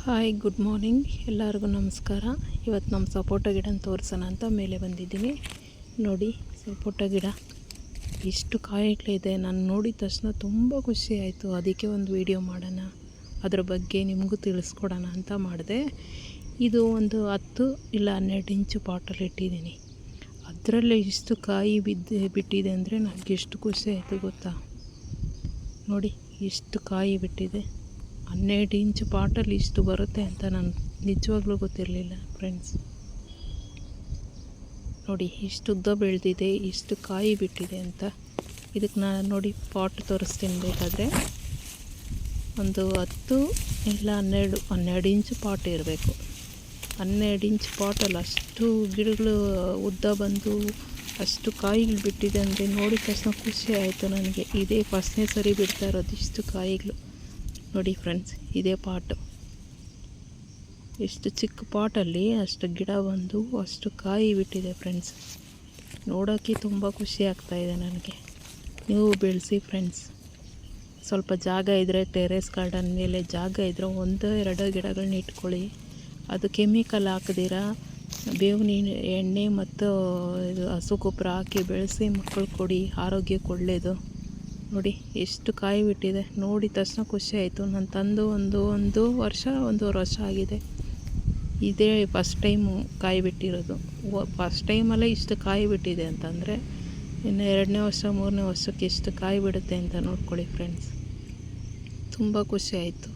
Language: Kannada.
ಹಾಯ್, ಗುಡ್ ಮಾರ್ನಿಂಗ್ ಎಲ್ಲರಿಗೂ ನಮಸ್ಕಾರ. ಇವತ್ತು ನಮ್ಮ ಸಪೋಟ ಗಿಡನ ತೋರಿಸೋಣ ಅಂತ ಮೇಲೆ ಬಂದಿದ್ದೀನಿ. ನೋಡಿ, ಸಪೋಟ ಗಿಡ ಎಷ್ಟು ಕಾಯಿಗಳಿದೆ. ನಾನು ನೋಡಿದ ತಕ್ಷಣ ತುಂಬ ಖುಷಿ ಆಯಿತು. ಅದಕ್ಕೆ ಒಂದು ವಿಡಿಯೋ ಮಾಡೋಣ, ಅದ್ರ ಬಗ್ಗೆ ನಿಮಗೂ ತಿಳಿಸ್ಕೊಡೋಣ ಅಂತ ಮಾಡಿದೆ. ಇದು ಒಂದು 10 ಇಲ್ಲ 12 ಇಂಚು ಪಾಟಲ್ಲಿ ಇಟ್ಟಿದ್ದೀನಿ. ಅದರಲ್ಲೇ ಇಷ್ಟು ಕಾಯಿ ಬಿಟ್ಟಿದೆ ಅಂದರೆ ನನಗೆ ಎಷ್ಟು ಖುಷಿ ಆಯಿತು ಗೊತ್ತಾ. ನೋಡಿ, ಎಷ್ಟು ಕಾಯಿ ಬಿಟ್ಟಿದೆ. 12 ಇಂಚು ಪಾಟಲ್ಲಿ ಇಷ್ಟು ಬರುತ್ತೆ ಅಂತ ನಾನು ನಿಜವಾಗ್ಲೂ ಗೊತ್ತಿರಲಿಲ್ಲ ಫ್ರೆಂಡ್ಸ್. ನೋಡಿ, ಇಷ್ಟು ಉದ್ದ ಬೆಳೆದಿದೆ, ಇಷ್ಟು ಕಾಯಿ ಬಿಟ್ಟಿದೆ ಅಂತ. ಇದಕ್ಕೆ ನಾನು ನೋಡಿ ಪಾಟ್ ತೋರಿಸ್ತೀನಿ. ಬೇಕಾದರೆ ಒಂದು 10 ಇಲ್ಲ 12 ಇಂಚು ಪಾಟ್ ಇರಬೇಕು. 12 ಇಂಚು ಪಾಟಲ್ಲಿ ಅಷ್ಟು ಗಿಡಗಳು ಉದ್ದ ಬಂದು ಅಷ್ಟು ಕಾಯಿಗಳು ಬಿಟ್ಟಿದೆ ಅಂದರೆ ನೋಡಿದ ತಕ್ಷಣ ಖುಷಿ ಆಯಿತು ನನಗೆ. ಇದೇ ಫಸ್ಟ್ನೇ ಸರಿ ಬಿಡ್ತಾ ಇರೋದು ಇಷ್ಟು ಕಾಯಿಗಳು. ನೋಡಿ ಫ್ರೆಂಡ್ಸ್, ಇದೇ ಪಾಟು. ಎಷ್ಟು ಚಿಕ್ಕ ಪಾಟಲ್ಲಿ ಅಷ್ಟು ಗಿಡ ಬಂದು ಅಷ್ಟು ಕಾಯಿ ಬಿಟ್ಟಿದೆ ಫ್ರೆಂಡ್ಸ್. ನೋಡೋಕ್ಕೆ ತುಂಬ ಖುಷಿ ಆಗ್ತಾಯಿದೆ ನನಗೆ. ನೀವು ಬೆಳೆಸಿ ಫ್ರೆಂಡ್ಸ್. ಸ್ವಲ್ಪ ಜಾಗ ಇದ್ದರೆ, ಟೆರೇಸ್ ಗಾರ್ಡನ್ ಮೇಲೆ ಜಾಗ ಇದ್ದರೆ 1-2 ಗಿಡಗಳನ್ನ ಇಟ್ಕೊಳ್ಳಿ. ಅದು ಕೆಮಿಕಲ್ ಹಾಕದಿರ ಬೇವಿನ ಎಣ್ಣೆ ಮತ್ತು ಇದು ಹಸು ಗೊಬ್ಬರ ಹಾಕಿ ಬೆಳೆಸಿ ಮಕ್ಕಳು ಕೊಡಿ, ಆರೋಗ್ಯಕ್ಕೆ ಒಳ್ಳೆಯದು. ನೋಡಿ ಎಷ್ಟು ಕಾಯಿ ಬಿಟ್ಟಿದೆ. ನೋಡಿದ ತಕ್ಷಣ ಖುಷಿ ಆಯಿತು. ನಾನು ತಂದು ಒಂದು ಒಂದೂವರೆ ವರ್ಷ ಆಗಿದೆ. ಇದೇ ಫಸ್ಟ್ ಟೈಮು ಕಾಯಿ ಬಿಟ್ಟಿರೋದು. ಫಸ್ಟ್ ಟೈಮಲ್ಲೇ ಇಷ್ಟು ಕಾಯಿ ಬಿಟ್ಟಿದೆ ಅಂತಂದರೆ ಇನ್ನು 2ನೇ ವರ್ಷ 3ನೇ ವರ್ಷಕ್ಕೆ ಎಷ್ಟು ಕಾಯಿ ಬಿಡುತ್ತೆ ಅಂತ ನೋಡ್ಕೊಳ್ಳಿ ಫ್ರೆಂಡ್ಸ್. ತುಂಬ ಖುಷಿ ಆಯಿತು.